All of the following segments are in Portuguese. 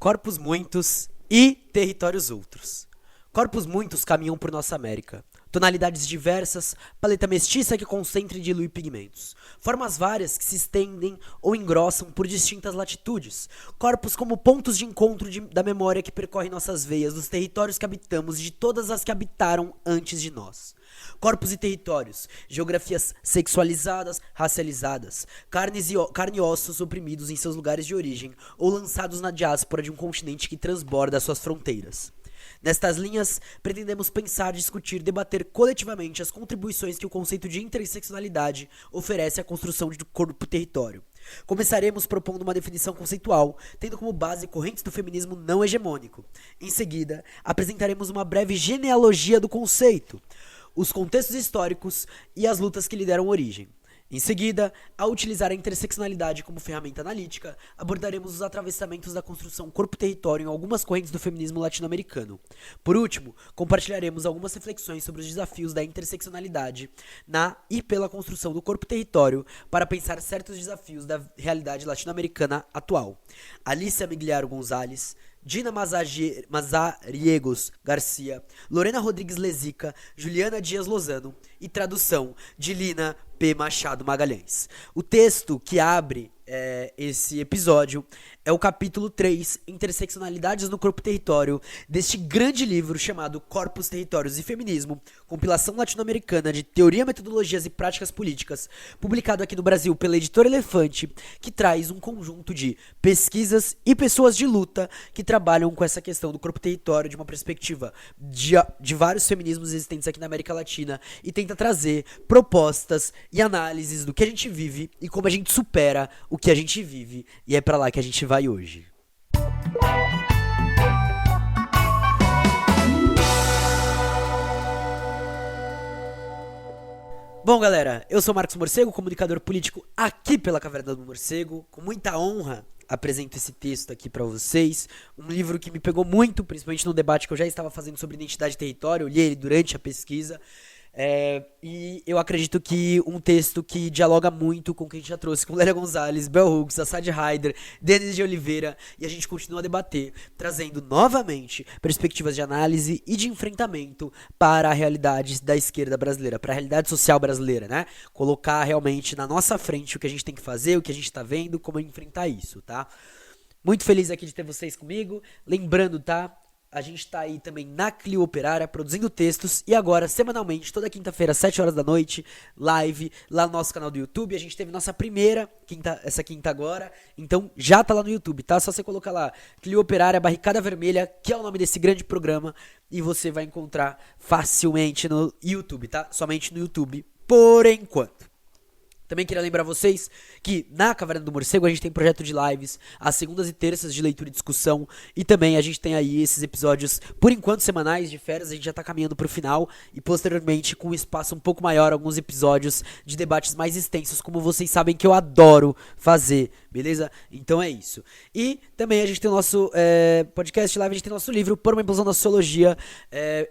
Corpos muitos e territórios outros. Corpos muitos caminham por nossa América. Tonalidades diversas, paleta mestiça que concentra e dilui pigmentos. Formas várias que se estendem ou engrossam por distintas latitudes. Corpos como pontos de encontro da memória que percorre nossas veias, dos territórios que habitamos e de todas as que habitaram antes de nós. Corpos e territórios, geografias sexualizadas, racializadas, carne e ossos oprimidos em seus lugares de origem ou lançados na diáspora de um continente que transborda suas fronteiras. Nestas linhas, pretendemos pensar, discutir, debater coletivamente as contribuições que o conceito de interseccionalidade oferece à construção de corpo-território. Começaremos propondo uma definição conceitual, tendo como base correntes do feminismo não hegemônico. Em seguida, apresentaremos uma breve genealogia do conceito, os contextos históricos e as lutas que lhe deram origem. Em seguida, ao utilizar a interseccionalidade como ferramenta analítica, abordaremos os atravessamentos da construção corpo-território em algumas correntes do feminismo latino-americano. Por último, compartilharemos algumas reflexões sobre os desafios da interseccionalidade na e pela construção do corpo-território para pensar certos desafios da realidade latino-americana atual. Alicia Migliaro Gonzalez, Dina Mazariegos Garcia, Lorena Rodrigues Lezica, Juliana Dias Lozano e tradução de Lina P. Machado Magalhães. O texto que abre esse episódio é o capítulo 3, Interseccionalidades no Corpo-Território, deste grande livro chamado Corpos, Territórios e Feminismo, compilação latino-americana de teoria, metodologias e práticas políticas, publicado aqui no Brasil pela editora Elefante, que traz um conjunto de pesquisas e pessoas de luta que trabalham com essa questão do corpo-território de uma perspectiva de vários feminismos existentes aqui na América Latina e tenta trazer propostas e análises do que a gente vive e como a gente supera o que a gente vive, e é pra lá que a gente vai hoje. Bom, galera, eu sou Marcos Morcego, comunicador político aqui pela Caverna do Morcego. Com muita honra apresento esse texto aqui pra vocês, um livro que me pegou muito, principalmente no debate que eu já estava fazendo sobre identidade e território. Eu li ele durante a pesquisa. E eu acredito que um texto que dialoga muito com o que a gente já trouxe com Lélia Gonzalez, Bell Hooks, Assad Haider, Denis de Oliveira, e a gente continua a debater, trazendo novamente perspectivas de análise e de enfrentamento para a realidade da esquerda brasileira, para a realidade social brasileira, né? Colocar realmente na nossa frente o que a gente tem que fazer, o que a gente tá vendo, como enfrentar isso, tá? Muito feliz aqui de ter vocês comigo, lembrando, tá? A gente tá aí também na Clio Operária, produzindo textos. E agora, semanalmente, toda quinta-feira, às 7 horas da noite, live lá no nosso canal do YouTube. A gente teve nossa primeira essa quinta agora. Então, já tá lá no YouTube, tá? Só você colocar lá, Clio Operária, Barricada Vermelha, que é o nome desse grande programa. E você vai encontrar facilmente no YouTube, tá? Somente no YouTube, por enquanto. Também queria lembrar vocês que na Caverna do Morcego a gente tem projeto de lives às segundas e terças de leitura e discussão. E também a gente tem aí esses episódios, por enquanto, semanais de férias. A gente já tá caminhando pro final. E posteriormente, com um espaço um pouco maior, alguns episódios de debates mais extensos, como vocês sabem que eu adoro fazer, beleza? Então é isso. E também a gente tem o nosso podcast live, a gente tem o nosso livro, Por uma Implosão da Sociologia,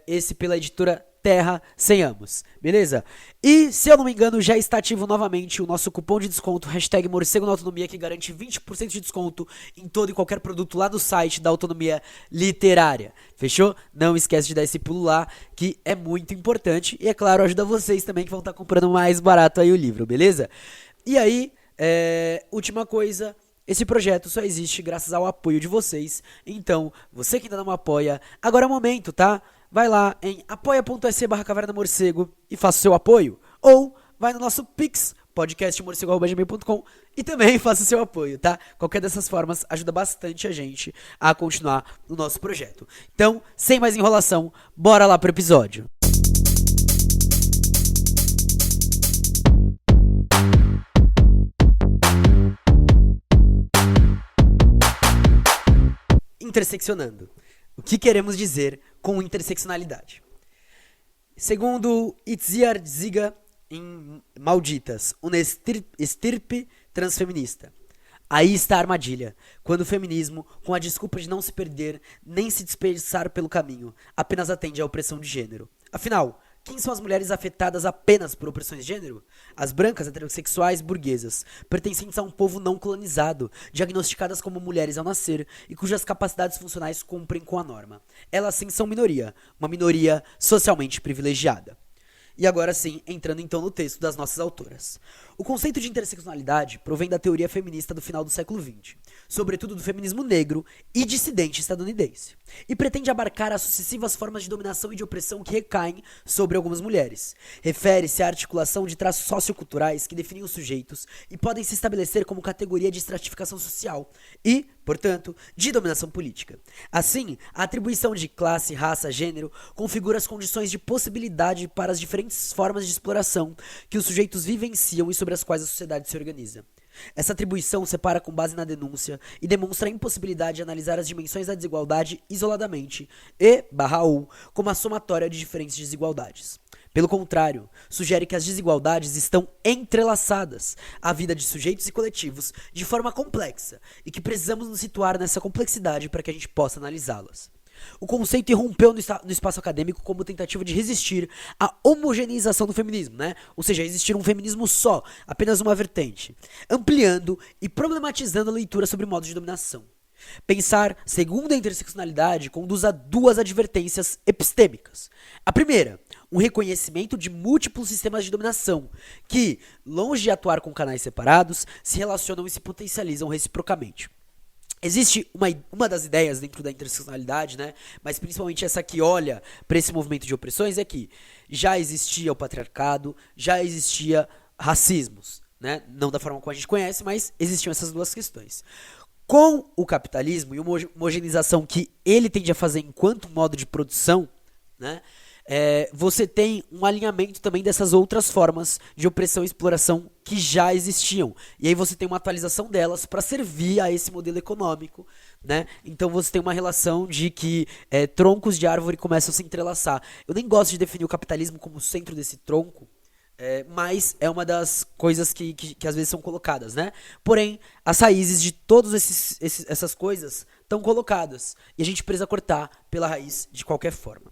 esse pela editora Terra Sem Amos, beleza? E, se eu não me engano, já está ativo novamente o nosso cupom de desconto, hashtag Morcego na Autonomia, que garante 20% de desconto em todo e qualquer produto lá no site da Autonomia Literária, fechou? Não esquece de dar esse pulo lá, que é muito importante, e é claro, ajuda vocês também que vão estar comprando mais barato aí o livro, beleza? E aí, última coisa, esse projeto só existe graças ao apoio de vocês, então, você que ainda não apoia, agora é o momento, tá? Vai lá em apoia.se/Caverna Morcego e faça o seu apoio. Ou vai no nosso Pix, podcastmorcego@gmail.com, e também faça o seu apoio, tá? Qualquer dessas formas ajuda bastante a gente a continuar no nosso projeto. Então, sem mais enrolação, bora lá pro episódio. Interseccionando. O que queremos dizer com interseccionalidade? Segundo Itziar Ziga, em Malditas, uma estirpe transfeminista. Aí está a armadilha, quando o feminismo, com a desculpa de não se perder, nem se dispersar pelo caminho, apenas atende à opressão de gênero. Afinal, quem são as mulheres afetadas apenas por opressões de gênero? As brancas, heterossexuais, burguesas, pertencentes a um povo não colonizado, diagnosticadas como mulheres ao nascer e cujas capacidades funcionais cumprem com a norma. Elas sim são minoria, uma minoria socialmente privilegiada. E agora sim, entrando então no texto das nossas autoras. O conceito de interseccionalidade provém da teoria feminista do final do século XX, sobretudo do feminismo negro e dissidente estadunidense, e pretende abarcar as sucessivas formas de dominação e de opressão que recaem sobre algumas mulheres. Refere-se à articulação de traços socioculturais que definem os sujeitos e podem se estabelecer como categoria de estratificação social e, portanto, de dominação política. Assim, a atribuição de classe, raça, gênero configura as condições de possibilidade para as diferentes formas de exploração que os sujeitos vivenciam e sobre as quais a sociedade se organiza. Essa atribuição separa com base na denúncia e demonstra a impossibilidade de analisar as dimensões da desigualdade isoladamente e/ou como a somatória de diferentes desigualdades. Pelo contrário, sugere que as desigualdades estão entrelaçadas à vida de sujeitos e coletivos de forma complexa e que precisamos nos situar nessa complexidade para que a gente possa analisá-las. O conceito irrompeu no espaço acadêmico como tentativa de resistir à homogeneização do feminismo, né? Ou seja, existir um feminismo só, apenas uma vertente, ampliando e problematizando a leitura sobre modos de dominação. Pensar, segundo a interseccionalidade, conduz a duas advertências epistêmicas. A primeira, um reconhecimento de múltiplos sistemas de dominação que, longe de atuar com canais separados, se relacionam e se potencializam reciprocamente. Existe uma das ideias dentro da interseccionalidade, né, mas principalmente essa que olha para esse movimento de opressões, é que já existia o patriarcado, já existia racismos, né, não da forma como a gente conhece, mas existiam essas duas questões. Com o capitalismo e uma homogeneização que ele tende a fazer enquanto modo de produção, né, você tem um alinhamento também dessas outras formas de opressão e exploração que já existiam. E aí você tem uma atualização delas para servir a esse modelo econômico, né? Então você tem uma relação de que troncos de árvore começam a se entrelaçar. Eu nem gosto de definir o capitalismo como centro desse tronco, mas é uma das coisas que às vezes são colocadas, né? Porém, as raízes de todas essas coisas estão colocadas. E a gente precisa cortar pela raiz de qualquer forma.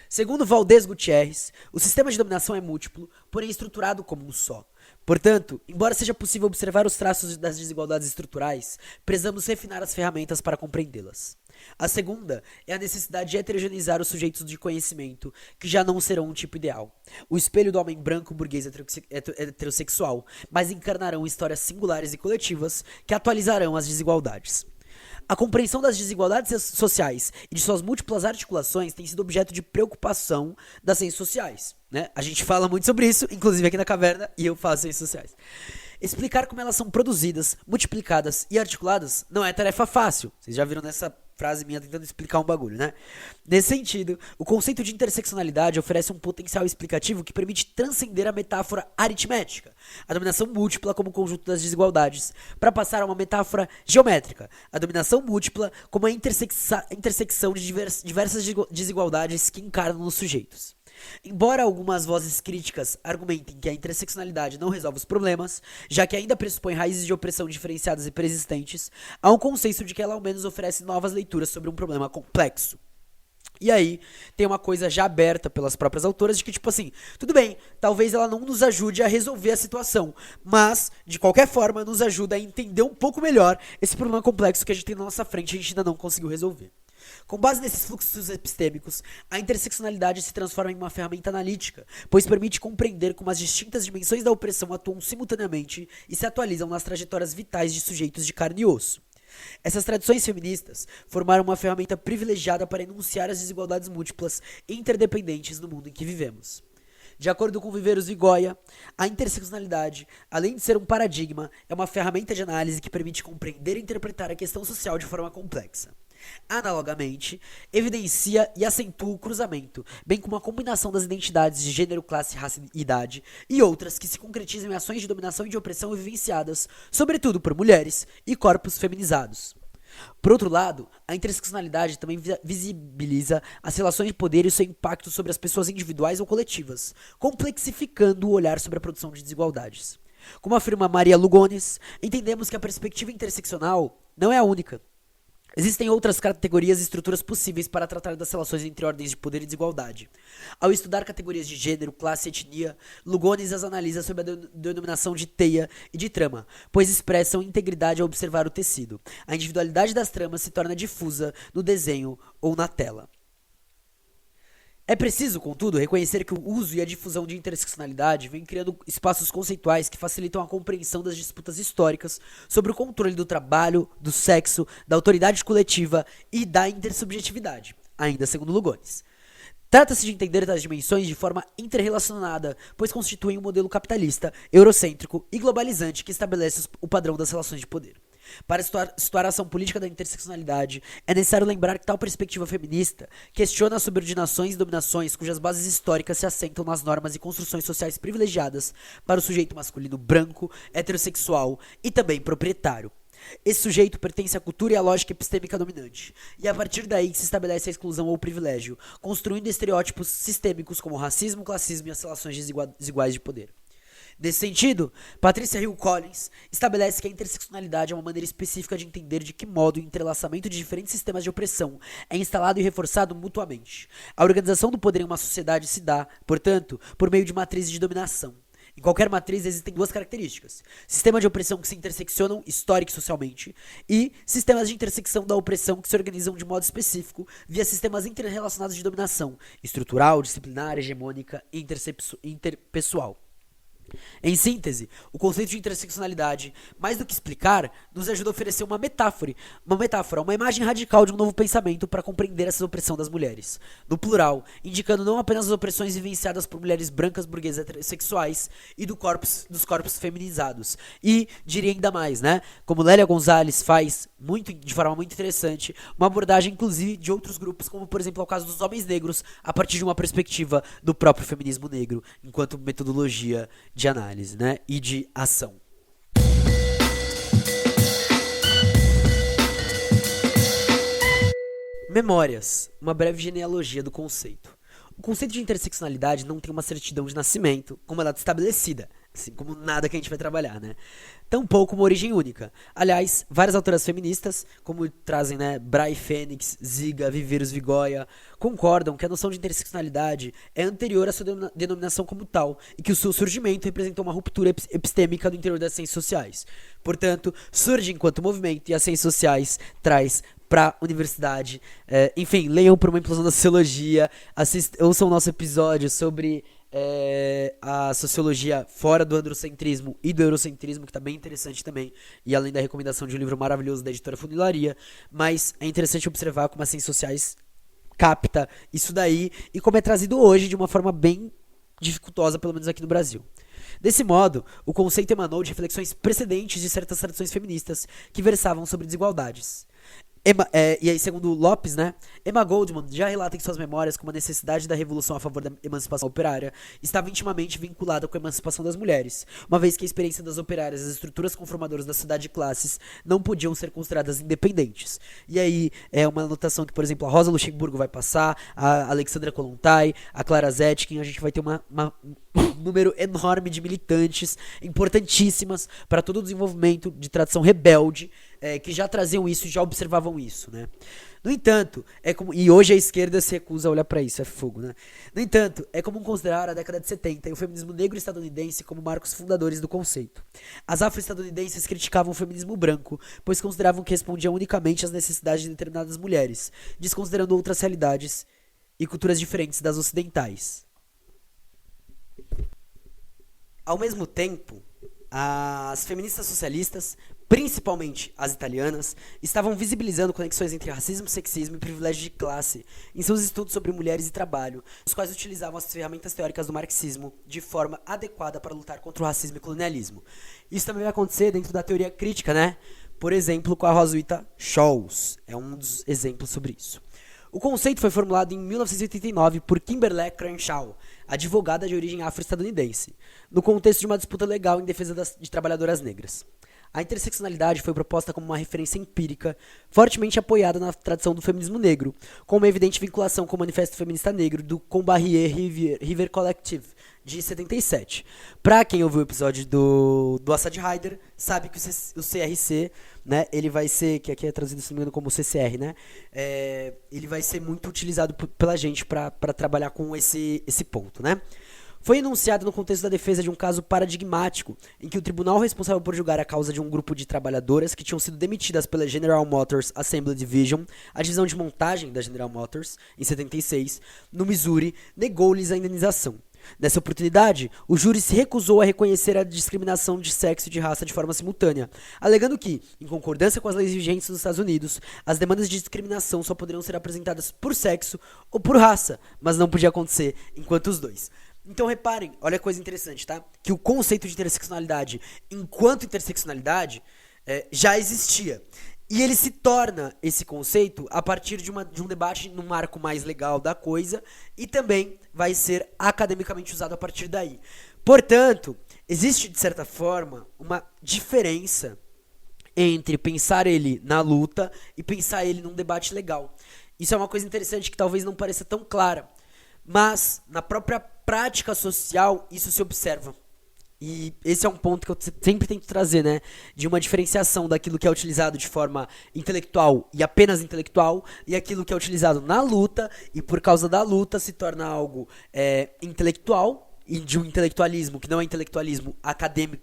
Segundo Valdez Gutierrez, o sistema de dominação é múltiplo, porém estruturado como um só. Portanto, embora seja possível observar os traços das desigualdades estruturais, precisamos refinar as ferramentas para compreendê-las. A segunda é a necessidade de heterogeneizar os sujeitos de conhecimento, que já não serão um tipo ideal, o espelho do homem branco burguês heterossexual, mas encarnarão histórias singulares e coletivas que atualizarão as desigualdades. A compreensão das desigualdades sociais e de suas múltiplas articulações tem sido objeto de preocupação das ciências sociais, né? A gente fala muito sobre isso, inclusive aqui na Caverna, e eu faço ciências sociais. Explicar como elas são produzidas, multiplicadas e articuladas não é tarefa fácil. Vocês já viram nessa frase minha tentando explicar um bagulho, né? Nesse sentido, o conceito de interseccionalidade oferece um potencial explicativo que permite transcender a metáfora aritmética, a dominação múltipla como conjunto das desigualdades, para passar a uma metáfora geométrica, a dominação múltipla como a intersecção de diversas desigualdades que encarnam nos sujeitos. Embora algumas vozes críticas argumentem que a interseccionalidade não resolve os problemas, já que ainda pressupõe raízes de opressão diferenciadas e persistentes, há um consenso de que ela ao menos oferece novas leituras sobre um problema complexo. E aí, tem uma coisa já aberta pelas próprias autoras de que, tipo assim, tudo bem, talvez ela não nos ajude a resolver a situação, mas, de qualquer forma, nos ajuda a entender um pouco melhor esse problema complexo que a gente tem na nossa frente e a gente ainda não conseguiu resolver. Com base nesses fluxos epistêmicos, a interseccionalidade se transforma em uma ferramenta analítica, pois permite compreender como as distintas dimensões da opressão atuam simultaneamente e se atualizam nas trajetórias vitais de sujeitos de carne e osso. Essas tradições feministas formaram uma ferramenta privilegiada para enunciar as desigualdades múltiplas e interdependentes no mundo em que vivemos. De acordo com Viveiros e Goya, a interseccionalidade, além de ser um paradigma, é uma ferramenta de análise que permite compreender e interpretar a questão social de forma complexa. Analogamente, evidencia e acentua o cruzamento, bem como a combinação das identidades de gênero, classe, raça e idade, e outras que se concretizam em ações de dominação e de opressão vivenciadas, sobretudo por mulheres e corpos feminizados. Por outro lado, a interseccionalidade também visibiliza as relações de poder e o seu impacto sobre as pessoas individuais ou coletivas, complexificando o olhar sobre a produção de desigualdades. Como afirma Maria Lugones, entendemos que a perspectiva interseccional não é a única. Existem outras categorias e estruturas possíveis para tratar das relações entre ordens de poder e desigualdade. Ao estudar categorias de gênero, classe e etnia, Lugones as analisa sob a denominação de teia e de trama, pois expressam integridade ao observar o tecido. A individualidade das tramas se torna difusa no desenho ou na tela. É preciso, contudo, reconhecer que o uso e a difusão de interseccionalidade vem criando espaços conceituais que facilitam a compreensão das disputas históricas sobre o controle do trabalho, do sexo, da autoridade coletiva e da intersubjetividade, ainda segundo Lugones. Trata-se de entender tais dimensões de forma interrelacionada, pois constituem um modelo capitalista, eurocêntrico e globalizante que estabelece o padrão das relações de poder. Para situar a ação política da interseccionalidade, é necessário lembrar que tal perspectiva feminista questiona as subordinações e dominações cujas bases históricas se assentam nas normas e construções sociais privilegiadas para o sujeito masculino branco, heterossexual e também proprietário. Esse sujeito pertence à cultura e à lógica epistêmica dominante, e a partir daí se estabelece a exclusão ou o privilégio, construindo estereótipos sistêmicos como o racismo, o classismo e as relações desiguais de poder. Nesse sentido, Patricia Hill Collins estabelece que a interseccionalidade é uma maneira específica de entender de que modo o entrelaçamento de diferentes sistemas de opressão é instalado e reforçado mutuamente. A organização do poder em uma sociedade se dá, portanto, por meio de matrizes de dominação. Em qualquer matriz existem duas características: sistemas de opressão que se interseccionam histórica e socialmente, e sistemas de intersecção da opressão que se organizam de modo específico via sistemas interrelacionados de dominação, estrutural, disciplinar, hegemônica e interpessoal. Em síntese, o conceito de interseccionalidade, mais do que explicar, nos ajuda a oferecer uma metáfora, uma imagem radical de um novo pensamento para compreender essa opressão das mulheres, no plural, indicando não apenas as opressões vivenciadas por mulheres brancas burguesas heterossexuais e dos corpos feminizados, e diria ainda mais, né, como Lélia Gonzalez faz de forma muito interessante, uma abordagem inclusive de outros grupos, como por exemplo é o caso dos homens negros, a partir de uma perspectiva do próprio feminismo negro, enquanto metodologia de análise, né, e de ação. Memórias, uma breve genealogia do conceito. O conceito de interseccionalidade não tem uma certidão de nascimento como ela é estabelecida, assim como nada que a gente vai trabalhar, né? Tampouco uma origem única. Aliás, várias autoras feministas, como trazem, né, Bray Fênix, Ziga, Viveiros Vigoya, concordam que a noção de interseccionalidade é anterior à sua denominação como tal e que o seu surgimento representou uma ruptura epistêmica do interior das ciências sociais. Portanto, surge enquanto movimento e as ciências sociais traz para a universidade. Enfim, leiam por uma implosão da sociologia, ouçam o nosso episódio sobre a sociologia fora do androcentrismo e do eurocentrismo, que está bem interessante também, e além da recomendação de um livro maravilhoso da editora Funilaria. Mas é interessante observar como as ciências sociais capta isso daí e como é trazido hoje de uma forma bem dificultosa, pelo menos aqui no Brasil. Desse modo, o conceito emanou de reflexões precedentes de certas tradições feministas que versavam sobre desigualdades. E aí, segundo Lopes, né, Emma Goldman já relata em suas memórias como a necessidade da revolução a favor da emancipação operária estava intimamente vinculada com a emancipação das mulheres, uma vez que a experiência das operárias e as estruturas conformadoras da sociedade de classes não podiam ser consideradas independentes. E aí é uma anotação que, por exemplo, a Rosa Luxemburgo vai passar, a Alexandra Kollontai, a Clara Zetkin, a gente vai ter um número enorme de militantes importantíssimas para todo o desenvolvimento de tradição rebelde, que já traziam isso e já observavam isso, né? No entanto, e hoje a esquerda se recusa a olhar para isso, é fogo, né? No entanto, é comum considerar a década de 70 e o feminismo negro estadunidense como marcos fundadores do conceito. As afro-estadunidenses criticavam o feminismo branco, pois consideravam que respondia unicamente às necessidades de determinadas mulheres, desconsiderando outras realidades e culturas diferentes das ocidentais. Ao mesmo tempo, as feministas socialistas, principalmente as italianas, estavam visibilizando conexões entre racismo, sexismo e privilégio de classe em seus estudos sobre mulheres e trabalho, os quais utilizavam as ferramentas teóricas do marxismo de forma adequada para lutar contra o racismo e colonialismo. Isso também vai acontecer dentro da teoria crítica, né? Por exemplo, com a Roswitha Scholz, é um dos exemplos sobre isso. O conceito foi formulado em 1989 por Kimberlé Crenshaw, advogada de origem afro-estadunidense, no contexto de uma disputa legal em defesa de trabalhadoras negras. A interseccionalidade foi proposta como uma referência empírica, fortemente apoiada na tradição do feminismo negro, com uma evidente vinculação com o Manifesto Feminista Negro do Combahee River Collective, de 77. Pra quem ouviu o episódio do Assad Haider, sabe que o CRC, né, ele vai ser, que aqui é traduzido, se não me engano, como CCR, né, ele vai ser muito utilizado pela gente pra trabalhar com esse ponto, né. Foi enunciado no contexto da defesa de um caso paradigmático, em que o tribunal responsável por julgar a causa de um grupo de trabalhadoras que tinham sido demitidas pela General Motors Assembly Division, a divisão de montagem da General Motors, em 76, no Missouri, negou-lhes a indenização. Nessa oportunidade, o júri se recusou a reconhecer a discriminação de sexo e de raça de forma simultânea, alegando que, em concordância com as leis vigentes dos Estados Unidos, as demandas de discriminação só poderiam ser apresentadas por sexo ou por raça, mas não podia acontecer enquanto os dois. Então reparem, olha a coisa interessante, tá? Que o conceito de interseccionalidade enquanto interseccionalidade já existia. E ele se torna esse conceito a partir de um debate num marco mais legal da coisa e também vai ser academicamente usado a partir daí. Portanto, existe de certa forma uma diferença entre pensar ele na luta e pensar ele num debate legal. Isso é uma coisa interessante que talvez não pareça tão clara, mas na própria prática social isso se observa. E esse é um ponto que eu sempre tento trazer, né? De uma diferenciação daquilo que é utilizado de forma intelectual e apenas intelectual, e aquilo que é utilizado na luta e por causa da luta se torna algo intelectual, e de um intelectualismo que não é intelectualismo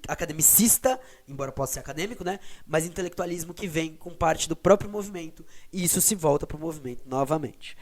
academicista, embora possa ser acadêmico, né? Mas intelectualismo que vem com parte do próprio movimento, e isso se volta para o movimento novamente.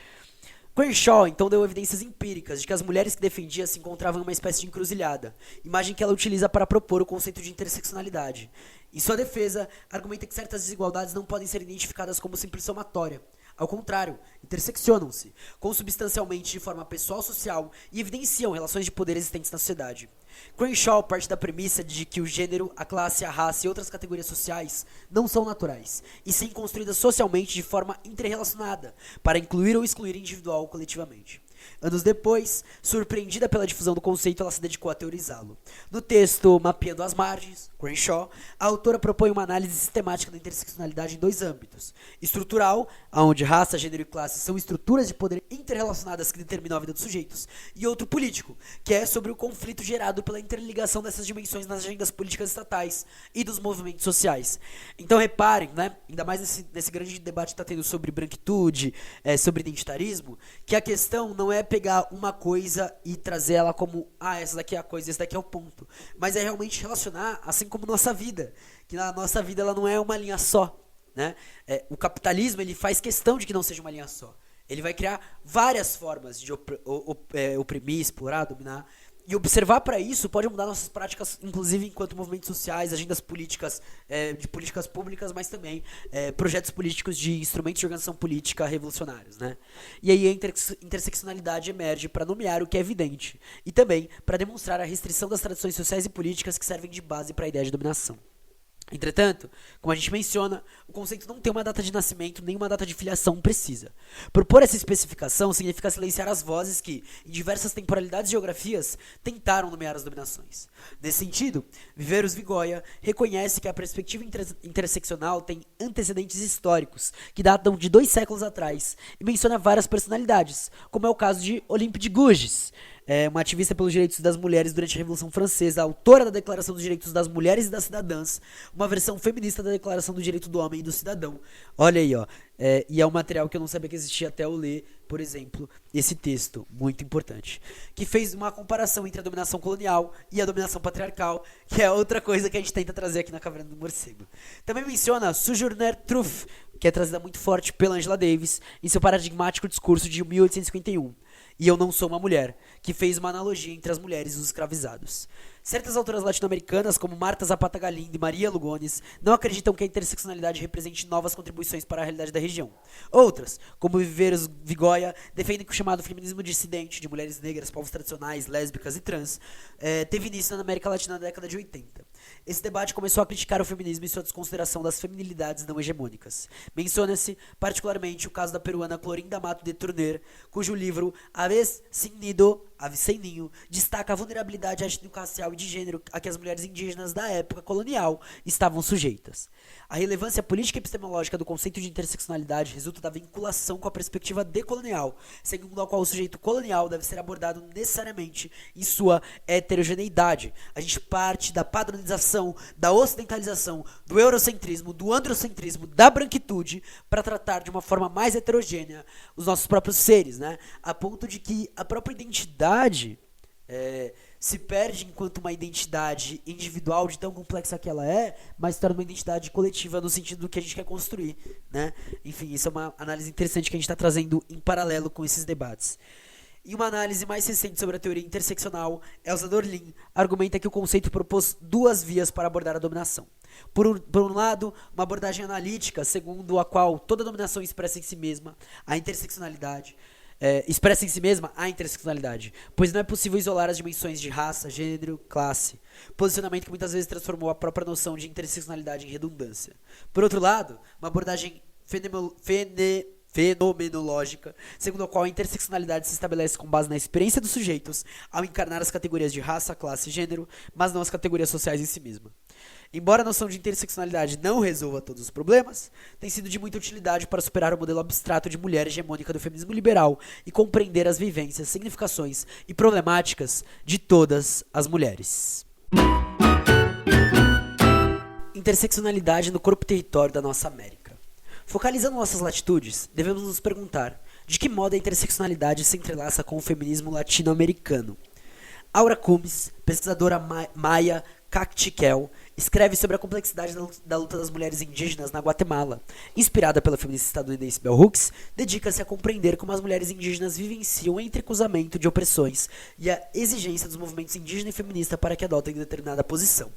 Crenshaw, então, deu evidências empíricas de que as mulheres que defendia se encontravam em uma espécie de encruzilhada, imagem que ela utiliza para propor o conceito de interseccionalidade. Em sua defesa, argumenta que certas desigualdades não podem ser identificadas como simples somatória. Ao contrário, interseccionam-se, consubstancialmente de forma pessoal-social e evidenciam relações de poder existentes na sociedade. Crenshaw parte da premissa de que o gênero, a classe, a raça e outras categorias sociais não são naturais, e sim construídas socialmente de forma interrelacionada, para incluir ou excluir individual ou coletivamente. Anos depois, surpreendida pela difusão do conceito, ela se dedicou a teorizá-lo. No texto Mapeando as Margens, Crenshaw, a autora propõe uma análise sistemática da interseccionalidade em dois âmbitos. Estrutural, onde raça, gênero e classe são estruturas de poder interrelacionadas que determinam a vida dos sujeitos, e outro político, que é sobre o conflito gerado pela interligação dessas dimensões nas agendas políticas estatais e dos movimentos sociais. Então reparem, né, ainda mais nesse grande debate que está tendo sobre branquitude, sobre identitarismo, que a questão não é pegar uma coisa e trazer ela como, essa daqui é a coisa, esse daqui é o ponto. Mas é realmente relacionar, assim como nossa vida, que na nossa vida ela não é uma linha só, né? O capitalismo, ele faz questão de que não seja uma linha só. Ele vai criar várias formas de oprimir, explorar, dominar. E observar para isso pode mudar nossas práticas, inclusive enquanto movimentos sociais, agendas políticas, de políticas públicas, mas também projetos políticos de instrumentos de organização política revolucionários, né? E aí a interseccionalidade emerge para nomear o que é evidente e também para demonstrar a restrição das tradições sociais e políticas que servem de base para a ideia de dominação. Entretanto, como a gente menciona, o conceito não tem uma data de nascimento nem uma data de filiação precisa. Propor essa especificação significa silenciar as vozes que, em diversas temporalidades e geografias, tentaram nomear as dominações. Nesse sentido, Viveiros Vigoya reconhece que a perspectiva interseccional tem antecedentes históricos, que datam de 2 séculos atrás, e menciona várias personalidades, como é o caso de Olympe de Gouges, uma ativista pelos direitos das mulheres durante a Revolução Francesa, autora da Declaração dos Direitos das Mulheres e das Cidadãs, uma versão feminista da Declaração do Direito do Homem e do Cidadão. Olha aí, ó. E é um material que eu não sabia que existia até eu ler, por exemplo, esse texto, muito importante, que fez uma comparação entre a dominação colonial e a dominação patriarcal, que é outra coisa que a gente tenta trazer aqui na Caverna do Morcego. Também menciona Sojourner Truth, que é trazida muito forte pela Angela Davis, em seu paradigmático discurso de 1851. E Eu Não Sou Uma Mulher, que fez uma analogia entre as mulheres e os escravizados. Certas autoras latino-americanas, como Marta Zapata Galindo e Maria Lugones, não acreditam que a interseccionalidade represente novas contribuições para a realidade da região. Outras, como Viveiros Vigoya, defendem que o chamado feminismo dissidente, de mulheres negras, povos tradicionais, lésbicas e trans, teve início na América Latina na década de 80. Esse debate começou a criticar o feminismo e sua desconsideração das feminilidades não hegemônicas. Menciona-se particularmente o caso da peruana Clorinda Mato de Turner, cujo livro Aves Sem Nido, Ave Sem Ninho, destaca a vulnerabilidade étnico-racial e de gênero a que as mulheres indígenas da época colonial estavam sujeitas. A relevância política e epistemológica do conceito de interseccionalidade resulta da vinculação com a perspectiva decolonial, segundo a qual o sujeito colonial deve ser abordado necessariamente em sua heterogeneidade. A gente parte da padronização, da ocidentalização, do eurocentrismo, do androcentrismo, da branquitude, para tratar de uma forma mais heterogênea os nossos próprios seres, né? A ponto de que a própria identidade se perde enquanto uma identidade individual de tão complexa que ela é, mas se torna uma identidade coletiva no sentido do que a gente quer construir, né? Enfim, isso é uma análise interessante que a gente está trazendo em paralelo com esses debates. Em uma análise mais recente sobre a teoria interseccional, Elsa Dorlin argumenta que o conceito propôs duas vias para abordar a dominação. Por um lado, uma abordagem analítica, segundo a qual toda dominação expressa em si mesma a interseccionalidade, pois não é possível isolar as dimensões de raça, gênero, classe, posicionamento que muitas vezes transformou a própria noção de interseccionalidade em redundância. Por outro lado, uma abordagem fenomenológica, segundo a qual a interseccionalidade se estabelece com base na experiência dos sujeitos ao encarnar as categorias de raça, classe e gênero, mas não as categorias sociais em si mesma. Embora a noção de interseccionalidade não resolva todos os problemas, tem sido de muita utilidade para superar o modelo abstrato de mulher hegemônica do feminismo liberal e compreender as vivências, significações e problemáticas de todas as mulheres. Interseccionalidade no corpo e território da nossa América. Focalizando nossas latitudes, devemos nos perguntar de que modo a interseccionalidade se entrelaça com o feminismo latino-americano. Aura Cumes, pesquisadora maia Cactiquel, escreve sobre a complexidade da luta das mulheres indígenas na Guatemala. Inspirada pela feminista estadunidense Bell Hooks, dedica-se a compreender como as mulheres indígenas vivenciam o entrecruzamento de opressões e a exigência dos movimentos indígena e feminista para que adotem determinada posição.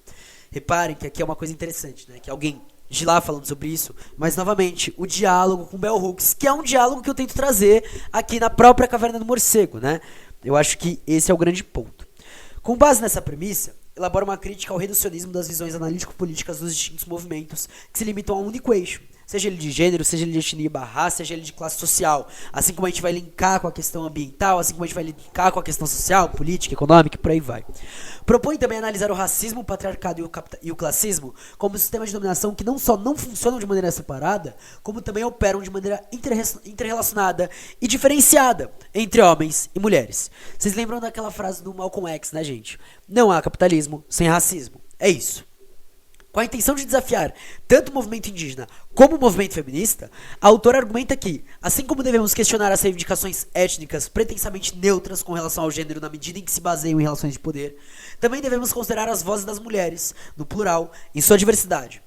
Reparem que aqui é uma coisa interessante, né? Que alguém de lá falando sobre isso, mas novamente, o diálogo com Bell Hooks, que é um diálogo que eu tento trazer aqui na própria Caverna do Morcego, né? Eu acho que esse é o grande ponto. Com base nessa premissa, elabora uma crítica ao reducionismo das visões analítico-políticas dos distintos movimentos que se limitam a um único eixo, seja ele de gênero, seja ele de etnia barra, seja ele de classe social, assim como a gente vai linkar com a questão ambiental, assim como a gente vai linkar com a questão social, política, econômica e por aí vai. Propõe também analisar o racismo, o patriarcado e o classismo como sistemas de dominação que não só não funcionam de maneira separada, como também operam de maneira interrelacionada e diferenciada entre homens e mulheres. Vocês lembram daquela frase do Malcolm X, né, gente? Não há capitalismo sem racismo. É isso. Com a intenção de desafiar tanto o movimento indígena como o movimento feminista, a autora argumenta que, assim como devemos questionar as reivindicações étnicas pretensamente neutras com relação ao gênero na medida em que se baseiam em relações de poder, também devemos considerar as vozes das mulheres, no plural, em sua diversidade.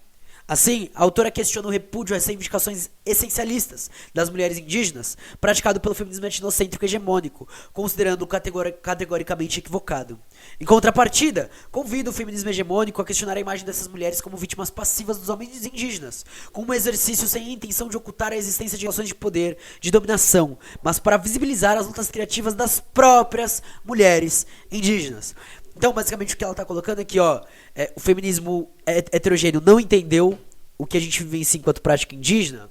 Assim, a autora questiona o repúdio às reivindicações essencialistas das mulheres indígenas, praticado pelo feminismo etnocêntrico hegemônico, considerando-o categoricamente equivocado. Em contrapartida, convida o feminismo hegemônico a questionar a imagem dessas mulheres como vítimas passivas dos homens indígenas, como um exercício sem a intenção de ocultar a existência de relações de poder, de dominação, mas para visibilizar as lutas criativas das próprias mulheres indígenas. Então, basicamente, o que ela está colocando aqui, o feminismo heterogêneo não entendeu o que a gente vivencia enquanto prática indígena,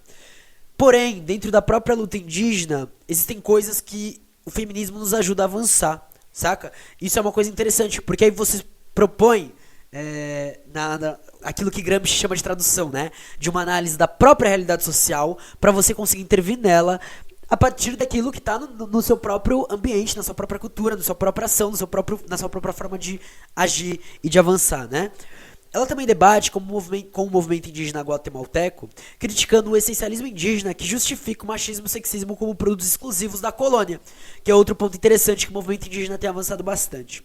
porém, dentro da própria luta indígena, existem coisas que o feminismo nos ajuda a avançar, saca? Isso é uma coisa interessante, porque aí você propõe aquilo que Gramsci chama de tradução, né? De uma análise da própria realidade social para você conseguir intervir nela a partir daquilo que está no seu próprio ambiente, na sua própria cultura, na sua própria ação, na sua própria forma de agir e de avançar, né? Ela também debate com o movimento indígena guatemalteco, criticando o essencialismo indígena que justifica o machismo e o sexismo como produtos exclusivos da colônia, que é outro ponto interessante que o movimento indígena tem avançado bastante.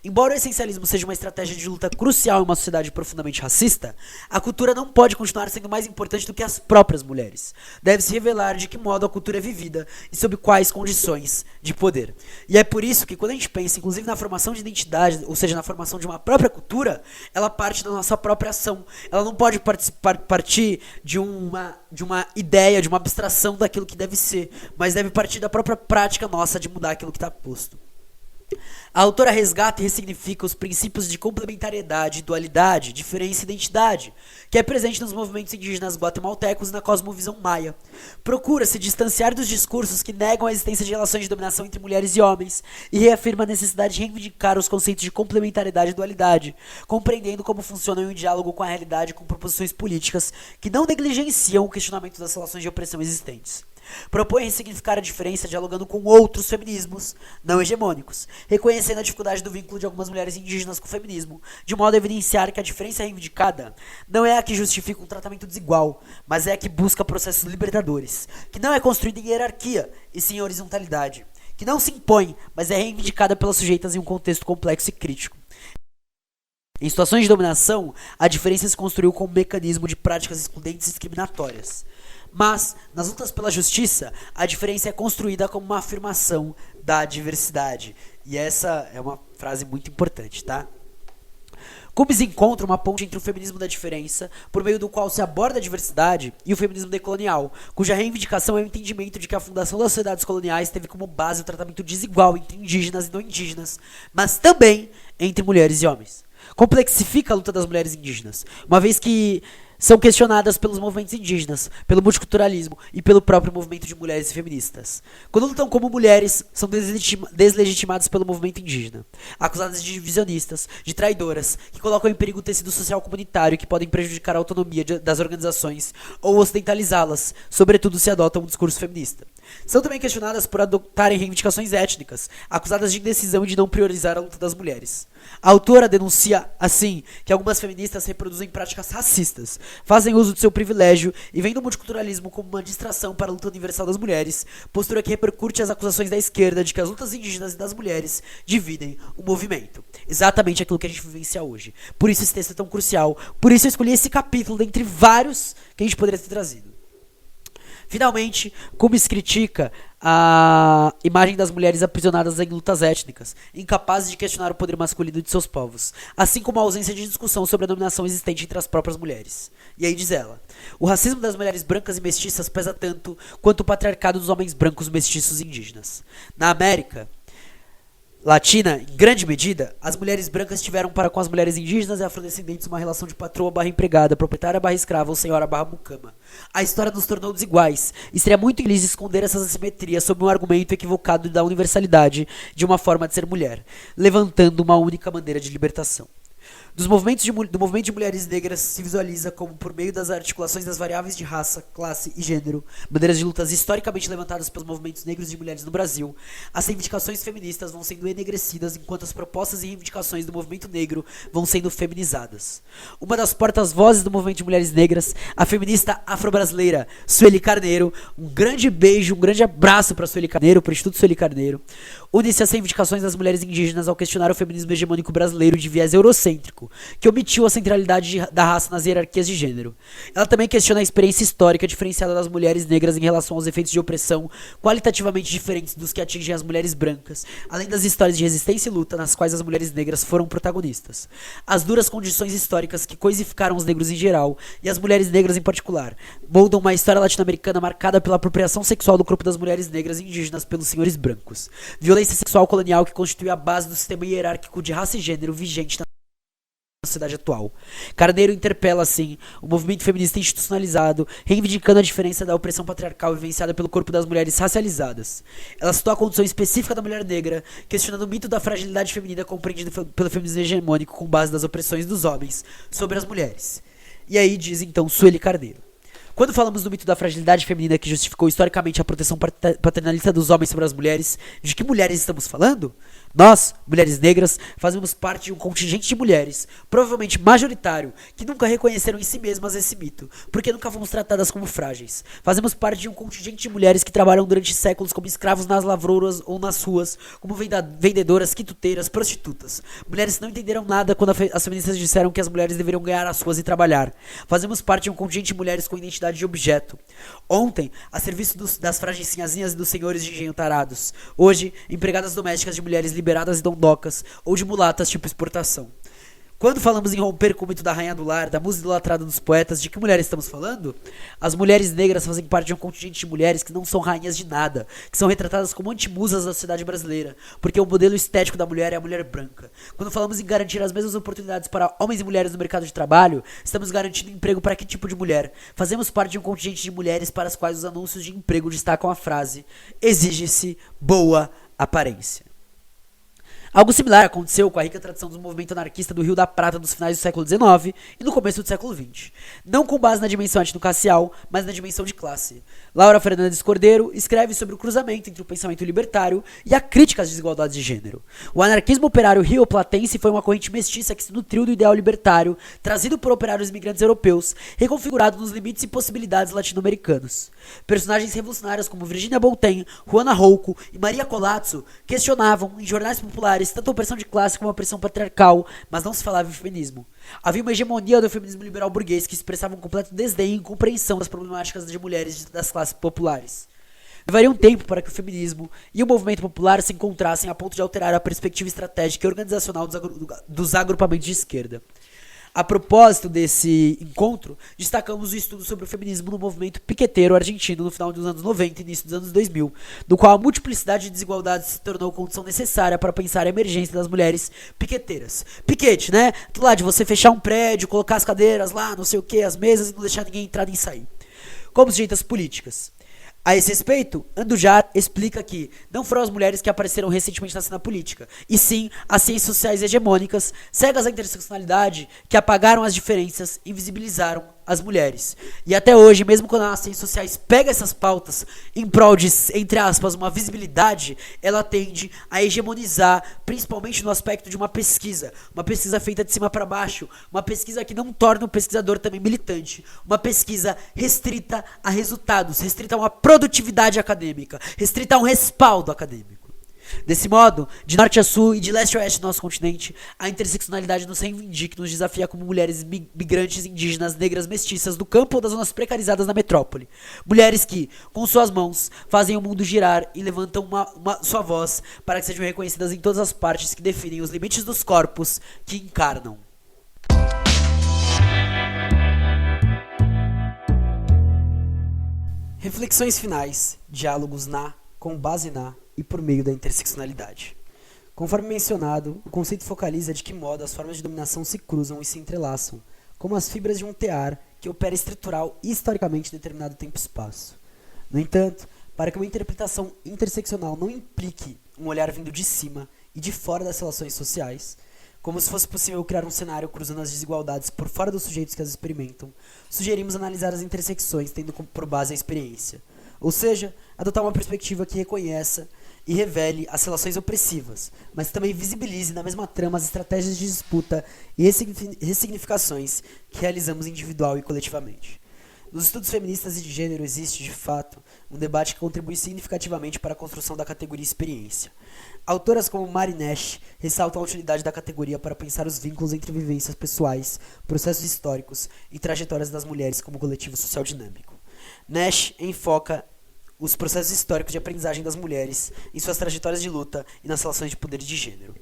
Embora o essencialismo seja uma estratégia de luta crucial em uma sociedade profundamente racista, a cultura não pode continuar sendo mais importante do que as próprias mulheres. Deve-se revelar de que modo a cultura é vivida e sob quais condições de poder. E é por isso que quando a gente pensa, inclusive na formação de identidade, ou seja, na formação de uma própria cultura, ela parte da nossa própria ação. Ela não pode partir de uma ideia, de uma abstração daquilo que deve ser, mas deve partir da própria prática nossa de mudar aquilo que está posto. A autora resgata e ressignifica os princípios de complementariedade, dualidade, diferença e identidade, que é presente nos movimentos indígenas guatemaltecos e na cosmovisão maia. Procura se distanciar dos discursos que negam a existência de relações de dominação entre mulheres e homens e reafirma a necessidade de reivindicar os conceitos de complementariedade e dualidade, compreendendo como funcionam em um diálogo com a realidade com proposições políticas que não negligenciam o questionamento das relações de opressão existentes. Propõe ressignificar a diferença dialogando com outros feminismos não hegemônicos, reconhecendo a dificuldade do vínculo de algumas mulheres indígenas com o feminismo, de modo a evidenciar que a diferença reivindicada não é a que justifica um tratamento desigual, mas é a que busca processos libertadores, que não é construída em hierarquia, e sim em horizontalidade, que não se impõe, mas é reivindicada pelas sujeitas em um contexto complexo e crítico. Em situações de dominação, a diferença se construiu como um mecanismo de práticas excludentes e discriminatórias. Mas, nas lutas pela justiça, a diferença é construída como uma afirmação da diversidade. E essa é uma frase muito importante, tá? Cummings encontra uma ponte entre o feminismo da diferença, por meio do qual se aborda a diversidade, e o feminismo decolonial, cuja reivindicação é o entendimento de que a fundação das sociedades coloniais teve como base o tratamento desigual entre indígenas e não indígenas, mas também entre mulheres e homens. Complexifica a luta das mulheres indígenas, uma vez que são questionadas pelos movimentos indígenas, pelo multiculturalismo e pelo próprio movimento de mulheres feministas. Quando lutam como mulheres, são deslegitimadas pelo movimento indígena, acusadas de divisionistas, de traidoras, que colocam em perigo o tecido social comunitário e que podem prejudicar a autonomia das organizações ou ocidentalizá-las, sobretudo se adotam um discurso feminista. São também questionadas por adotarem reivindicações étnicas, acusadas de indecisão e de não priorizar a luta das mulheres. A autora denuncia, assim, que algumas feministas reproduzem práticas racistas, fazem uso de seu privilégio e veem o multiculturalismo como uma distração para a luta universal das mulheres, postura que repercute as acusações da esquerda de que as lutas indígenas e das mulheres dividem o movimento. Exatamente aquilo que a gente vivencia hoje. Por isso esse texto é tão crucial, por isso eu escolhi esse capítulo dentre vários que a gente poderia ter trazido. Finalmente, Cummings critica a imagem das mulheres aprisionadas em lutas étnicas, incapazes de questionar o poder masculino de seus povos, assim como a ausência de discussão sobre a dominação existente entre as próprias mulheres. E aí diz ela: o racismo das mulheres brancas e mestiças pesa tanto quanto o patriarcado dos homens brancos mestiços e indígenas. Na América Latina, em grande medida, as mulheres brancas tiveram para com as mulheres indígenas e afrodescendentes uma relação de patroa/empregada, proprietária/escrava ou senhora/mucama. A história nos tornou desiguais, e seria muito infeliz esconder essas assimetrias sob um argumento equivocado da universalidade de uma forma de ser mulher, levantando uma única bandeira de libertação. Do movimento de mulheres negras se visualiza como, por meio das articulações das variáveis de raça, classe e gênero, bandeiras de lutas historicamente levantadas pelos movimentos negros e mulheres no Brasil, as reivindicações feministas vão sendo enegrecidas enquanto as propostas e reivindicações do movimento negro vão sendo feminizadas. Uma das portas-vozes do movimento de mulheres negras, a feminista afro-brasileira Sueli Carneiro, um grande beijo, um grande abraço para Sueli Carneiro, para o Instituto Sueli Carneiro, une-se às reivindicações das mulheres indígenas ao questionar o feminismo hegemônico brasileiro de viés eurocêntrico, que omitiu a centralidade da raça nas hierarquias de gênero. Ela também questiona a experiência histórica diferenciada das mulheres negras em relação aos efeitos de opressão qualitativamente diferentes dos que atingem as mulheres brancas, além das histórias de resistência e luta nas quais as mulheres negras foram protagonistas. As duras condições históricas que coisificaram os negros em geral, e as mulheres negras em particular, moldam uma história latino-americana marcada pela apropriação sexual do corpo das mulheres negras e indígenas pelos senhores brancos. Violência sexual colonial que constitui a base do sistema hierárquico de raça e gênero vigente na sociedade atual. Carneiro interpela, assim, o movimento feminista institucionalizado, reivindicando a diferença da opressão patriarcal vivenciada pelo corpo das mulheres racializadas. Ela citou a condição específica da mulher negra, questionando o mito da fragilidade feminina compreendido pelo feminismo hegemônico com base nas opressões dos homens sobre as mulheres. E aí diz, então, Sueli Carneiro: quando falamos do mito da fragilidade feminina que justificou historicamente a proteção paternalista dos homens sobre as mulheres, de que mulheres estamos falando? Nós, mulheres negras, fazemos parte de um contingente de mulheres, provavelmente majoritário, que nunca reconheceram em si mesmas esse mito, porque nunca fomos tratadas como frágeis. Fazemos parte de um contingente de mulheres que trabalham durante séculos como escravos nas lavouras ou nas ruas, como vendedoras, quituteiras, prostitutas. Mulheres que não entenderam nada quando as feministas disseram que as mulheres deveriam ganhar as ruas e trabalhar. Fazemos parte de um contingente de mulheres com identidade de objeto. Ontem, a serviço das frágeis sinhazinhas e dos senhores de engenho tarados. Hoje, empregadas domésticas de mulheres liberadas e dondocas, ou de mulatas tipo exportação. Quando falamos em romper com o mito da rainha do lar, da musa idolatrada dos poetas, de que mulheres estamos falando? As mulheres negras fazem parte de um contingente de mulheres que não são rainhas de nada, que são retratadas como antimusas da sociedade brasileira, porque o modelo estético da mulher é a mulher branca. Quando falamos em garantir as mesmas oportunidades para homens e mulheres no mercado de trabalho, estamos garantindo emprego para que tipo de mulher? Fazemos parte de um contingente de mulheres para as quais os anúncios de emprego destacam a frase: exige-se boa aparência. Algo similar aconteceu com a rica tradição do movimento anarquista do Rio da Prata dos finais do século XIX e no começo do século XX. Não com base na dimensão étnico-racial, mas na dimensão de classe. Laura Fernandes Cordeiro escreve sobre o cruzamento entre o pensamento libertário e a crítica às desigualdades de gênero. O anarquismo operário rioplatense foi uma corrente mestiça que se nutriu do ideal libertário, trazido por operários imigrantes europeus, reconfigurado nos limites e possibilidades latino-americanos. Personagens revolucionárias como Virginia Bonten, Juana Rouco e Maria Colazzo questionavam, em jornais populares, tanto a opressão de classe como a opressão patriarcal, mas não se falava em feminismo. Havia uma hegemonia do feminismo liberal burguês que expressava um completo desdém e incompreensão das problemáticas de mulheres das classes populares. Levaria um tempo para que o feminismo e o movimento popular se encontrassem a ponto de alterar a perspectiva estratégica e organizacional dos agrupamentos de esquerda. A propósito desse encontro, destacamos o estudo sobre o feminismo no movimento piqueteiro argentino no final dos anos 90 e início dos anos 2000, no qual a multiplicidade de desigualdades se tornou condição necessária para pensar a emergência das mulheres piqueteiras. Piquete, né? Do lado de você fechar um prédio, colocar as cadeiras lá, não sei o que, as mesas e não deixar ninguém entrar nem sair. Como sujeitas políticas. A esse respeito, Andujar explica que não foram as mulheres que apareceram recentemente na cena política, e sim as ciências sociais hegemônicas, cegas à interseccionalidade, que apagaram as diferenças e invisibilizaram as mulheres. E até hoje, mesmo quando as ciências sociais pegam essas pautas em prol de, entre aspas, uma visibilidade, ela tende a hegemonizar, principalmente no aspecto de uma pesquisa feita de cima para baixo, uma pesquisa que não torna o pesquisador também militante, uma pesquisa restrita a resultados, restrita a uma produtividade acadêmica, restrita a um respaldo acadêmico. Desse modo, de norte a sul e de leste a oeste do nosso continente, a interseccionalidade nos reivindica e nos desafia como mulheres migrantes, indígenas, negras, mestiças do campo ou das zonas precarizadas da metrópole. Mulheres que, com suas mãos, fazem o mundo girar e levantam sua voz para que sejam reconhecidas em todas as partes que definem os limites dos corpos que encarnam. Reflexões finais, diálogos com base e por meio da interseccionalidade. Conforme mencionado, o conceito focaliza de que modo as formas de dominação se cruzam e se entrelaçam, como as fibras de um tear que opera estrutural e historicamente em determinado tempo e espaço. No entanto, para que uma interpretação interseccional não implique um olhar vindo de cima e de fora das relações sociais, como se fosse possível criar um cenário cruzando as desigualdades por fora dos sujeitos que as experimentam, sugerimos analisar as intersecções tendo por base a experiência, ou seja, adotar uma perspectiva que reconheça e revele as relações opressivas, mas também visibilize na mesma trama as estratégias de disputa e ressignificações que realizamos individual e coletivamente. Nos estudos feministas e de gênero existe, de fato, um debate que contribui significativamente para a construção da categoria experiência. Autoras como Mari Nash ressaltam a utilidade da categoria para pensar os vínculos entre vivências pessoais, processos históricos e trajetórias das mulheres como coletivo social dinâmico. Nash enfoca os processos históricos de aprendizagem das mulheres em suas trajetórias de luta e nas relações de poder de gênero.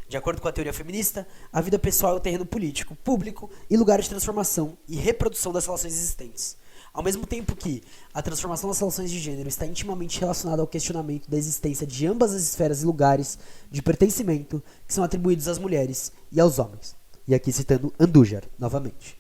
De acordo com a teoria feminista, a vida pessoal é o terreno político, público e lugar de transformação e reprodução das relações existentes. Ao mesmo tempo que a transformação das relações de gênero está intimamente relacionada ao questionamento da existência de ambas as esferas e lugares de pertencimento que são atribuídos às mulheres e aos homens. E aqui citando Andujar, novamente.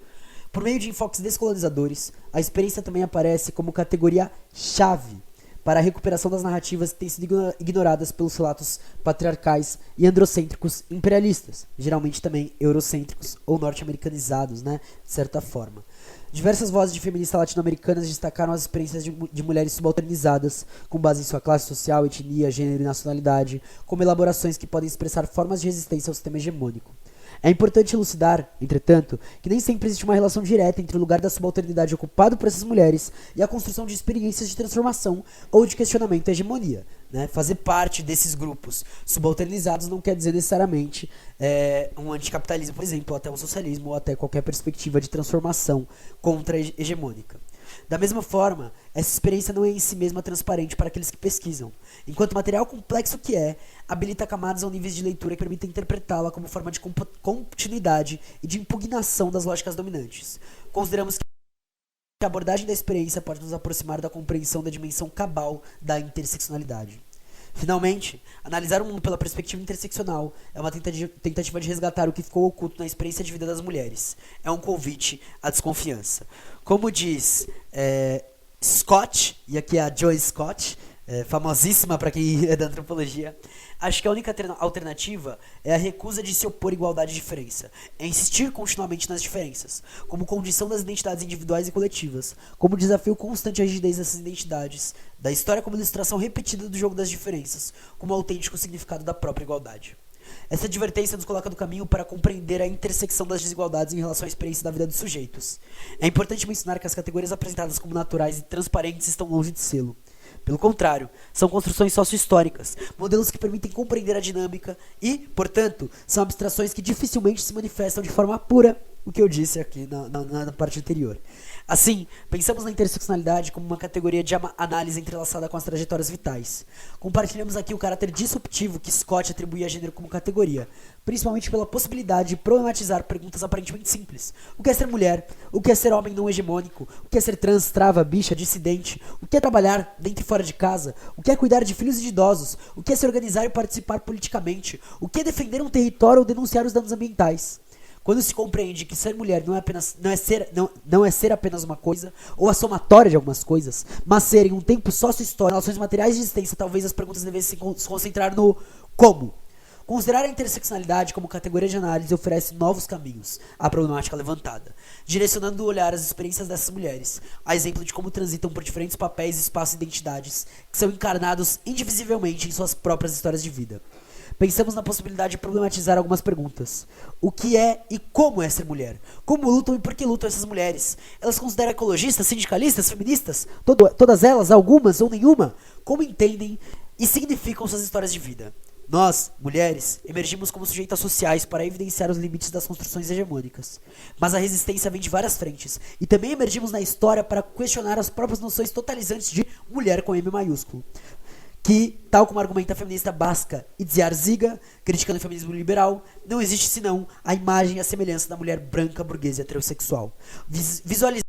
Por meio de enfoques descolonizadores, a experiência também aparece como categoria-chave para a recuperação das narrativas que têm sido ignoradas pelos relatos patriarcais e androcêntricos imperialistas, geralmente também eurocêntricos ou norte-americanizados, de certa forma. Diversas vozes de feministas latino-americanas destacaram as experiências de mulheres subalternizadas, com base em sua classe social, etnia, gênero e nacionalidade, como elaborações que podem expressar formas de resistência ao sistema hegemônico. É importante elucidar, entretanto, que nem sempre existe uma relação direta entre o lugar da subalternidade ocupado por essas mulheres e a construção de experiências de transformação ou de questionamento à hegemonia. Fazer parte desses grupos subalternizados não quer dizer necessariamente um anticapitalismo, por exemplo, ou até um socialismo, ou até qualquer perspectiva de transformação contra-hegemônica. Da mesma forma, essa experiência não é em si mesma transparente para aqueles que pesquisam, enquanto o material complexo que é, habilita camadas ou níveis de leitura que permitem interpretá-la como forma de continuidade e de impugnação das lógicas dominantes. Consideramos que a abordagem da experiência pode nos aproximar da compreensão da dimensão cabal da interseccionalidade. Finalmente, analisar o mundo pela perspectiva interseccional é uma tentativa de resgatar o que ficou oculto na experiência de vida das mulheres. É um convite à desconfiança. Como diz Scott, e aqui é a Joy Scott, famosíssima para quem é da antropologia, acho que a única alternativa é a recusa de se opor à igualdade e diferença, é insistir continuamente nas diferenças, como condição das identidades individuais e coletivas, como desafio constante à rigidez dessas identidades, da história como ilustração repetida do jogo das diferenças, como autêntico significado da própria igualdade. Essa advertência nos coloca no caminho para compreender a intersecção das desigualdades em relação à experiência da vida dos sujeitos. É importante mencionar que as categorias apresentadas como naturais e transparentes estão longe de sê-lo. Pelo contrário, são construções sócio-históricas, modelos que permitem compreender a dinâmica e, portanto, são abstrações que dificilmente se manifestam de forma pura, o que eu disse aqui na parte anterior. Assim, pensamos na interseccionalidade como uma categoria de análise entrelaçada com as trajetórias vitais. Compartilhamos aqui o caráter disruptivo que Scott atribuía a gênero como categoria, principalmente pela possibilidade de problematizar perguntas aparentemente simples. O que é ser mulher? O que é ser homem não hegemônico? O que é ser trans, trava, bicha, dissidente? O que é trabalhar dentro e fora de casa? O que é cuidar de filhos e de idosos? O que é se organizar e participar politicamente? O que é defender um território ou denunciar os danos ambientais? Quando se compreende que ser mulher não é ser apenas uma coisa, ou a somatória de algumas coisas, mas ser em um tempo sócio-histórico, relações materiais de existência, talvez as perguntas devessem se concentrar no como. Considerar a interseccionalidade como categoria de análise oferece novos caminhos à problemática levantada, direcionando o olhar às experiências dessas mulheres, a exemplo de como transitam por diferentes papéis, espaços e identidades, que são encarnados indivisivelmente em suas próprias histórias de vida. Pensamos na possibilidade de problematizar algumas perguntas. O que é e como é ser mulher? Como lutam e por que lutam essas mulheres? Elas consideram ecologistas, sindicalistas, feministas? Todas elas, algumas ou nenhuma? Como entendem e significam suas histórias de vida? Nós, mulheres, emergimos como sujeitas sociais para evidenciar os limites das construções hegemônicas. Mas a resistência vem de várias frentes. E também emergimos na história para questionar as próprias noções totalizantes de mulher com M maiúsculo. Que, tal como argumenta a feminista basca Itziar Ziga, criticando o feminismo liberal, não existe senão a imagem e a semelhança da mulher branca, burguesa e heterossexual. Visualizar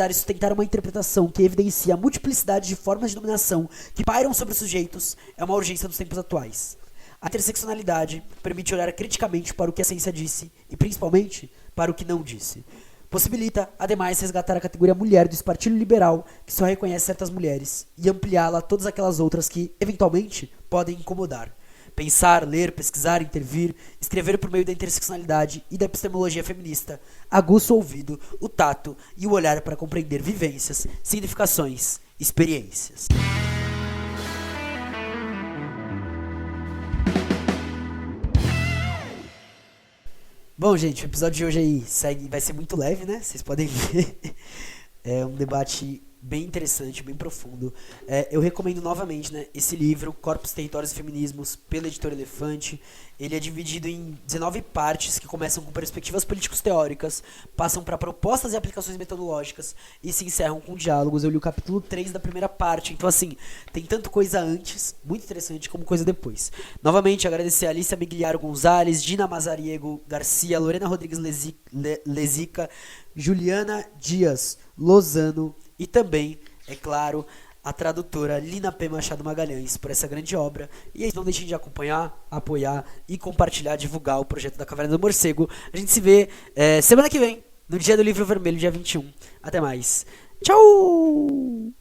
e sustentar uma interpretação que evidencia a multiplicidade de formas de dominação que pairam sobre os sujeitos é uma urgência dos tempos atuais. A interseccionalidade permite olhar criticamente para o que a ciência disse e, principalmente, para o que não disse. Possibilita, ademais, resgatar a categoria mulher do espartilho liberal, que só reconhece certas mulheres, e ampliá-la a todas aquelas outras que, eventualmente, podem incomodar. Pensar, ler, pesquisar, intervir, escrever por meio da interseccionalidade e da epistemologia feminista, aguça o ouvido, o tato e o olhar para compreender vivências, significações, experiências. Bom, gente, o episódio de hoje aí vai ser muito leve, né? Vocês podem ver. É um debate bem interessante, bem profundo. Eu recomendo novamente, né, esse livro, Corpos, Territórios e Feminismos, pela Editora Elefante. Ele é dividido em 19 partes que começam com perspectivas políticos teóricas, passam para propostas e aplicações metodológicas e se encerram com diálogos. Eu li o capítulo 3 da primeira parte, então assim, tem tanto coisa antes, muito interessante, como coisa depois. Novamente, agradecer a Alicia Migliaro Gonzalez, Dina Mazariego Garcia, Lorena Rodrigues Lezica, Juliana Dias Lozano e também, é claro, a tradutora Lina P. Machado Magalhães por essa grande obra. E aí, não deixem de acompanhar, apoiar e compartilhar, divulgar o projeto da Caverna do Morcego. A gente se vê semana que vem, no dia do Livro Vermelho, dia 21. Até mais. Tchau!